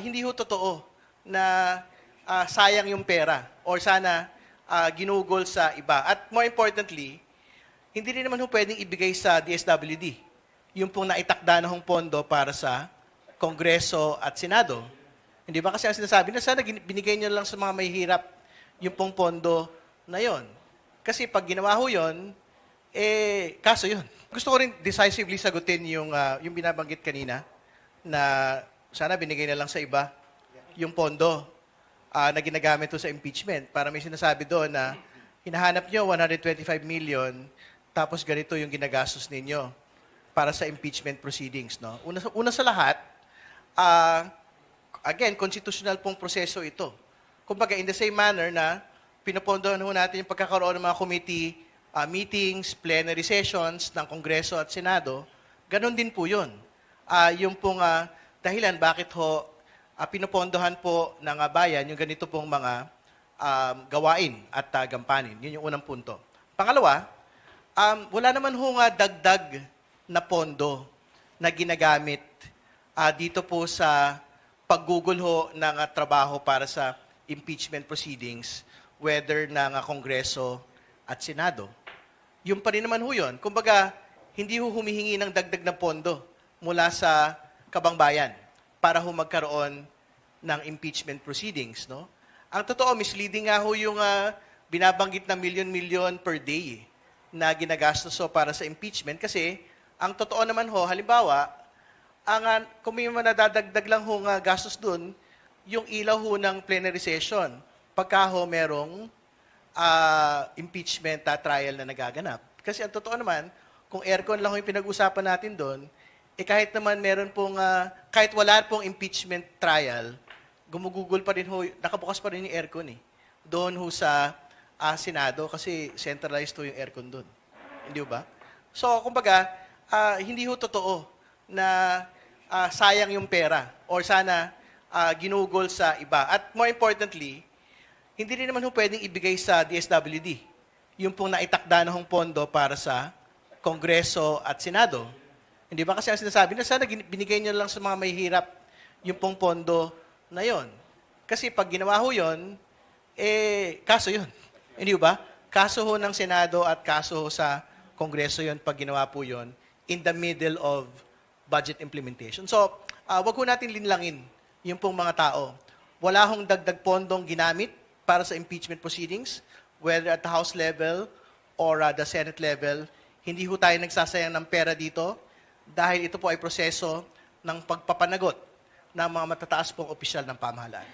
hindi ho totoo na sayang yung pera or sana ginugol sa iba. At more importantly, hindi rin naman ho pwedeng ibigay sa DSWD yung pong naitakda na hong pondo para sa Kongreso at Senado. Hindi ba kasi ang sinasabi na sana binigay nyo lang sa mga may hirap yung pong pondo na yon. Kasi pag ginawa ho yun, kaso yun. Gusto ko rin decisively sagutin yung binabanggit kanina na sana binigay na lang sa iba yung pondo na ginagamit to sa impeachment. Para may sinasabi doon na hinahanap nyo 125 million tapos ganito yung ginagastos ninyo para sa impeachment proceedings. No? Una sa lahat, again, constitutional pong proseso ito. Kumbaga, in the same manner na pinupondohan ho natin yung pagkakaroon ng mga committee meetings, plenary sessions ng Kongreso at Senado, ganun din po yun. Yung pong dahilan bakit ho pinupondohan po ng bayan yung ganito pong mga gawain at gampanin. Yun yung unang punto. Pangalawa, wala naman ho nga dagdag na pondo na ginagamit dito po sa paggugol ho ng trabaho para sa impeachment proceedings, whether ng Kongreso at Senado. Yung pa rin naman ho yun. Kumbaga, hindi ho humihingi ng dagdag na pondo mula sa kabangbayan para ho magkaroon ng impeachment proceedings. No? Ang totoo, misleading nga ho yung binabanggit na milyon-milyon per day na ginagastos ho para sa impeachment kasi ang totoo naman ho, halimbawa, kung may nadadagdag lang ho nga gastos dun, yung ilaw ho ng plenary session, pagka ho merong impeachment trial na nagaganap. Kasi ang totoo naman, kung aircon lang ho yung pinag-usapan natin doon, kahit naman meron pong, kahit wala pong impeachment trial, gumugugol pa rin ho, nakabukas pa rin yung aircon eh. Doon ho sa Senado kasi centralized ho yung aircon doon. Hindi ba? So, kumbaga, hindi ho totoo na sayang yung pera or sana ginugol sa iba. At more importantly, hindi rin naman ho pwedeng ibigay sa DSWD yung pong naitakda na hong pondo para sa Kongreso at Senado. Hindi ba kasi ang sinasabi na sana binigay nyo lang sa mga may hirap yung pong pondo na yon. Kasi pag ginawa ho yun, kaso yun. Hindi ba? Kaso ho ng Senado at kaso ho sa Kongreso yun pag ginawa po yun in the middle of budget implementation. So, wag ho natin linlangin yung pong mga tao. Wala hong dagdag pondong ginamit para sa impeachment proceedings, whether at the House level or the Senate level. Hindi ho tayo nagsasayang ng pera dito dahil ito po ay proseso ng pagpapanagot ng mga matataas pong opisyal ng pamahalaan.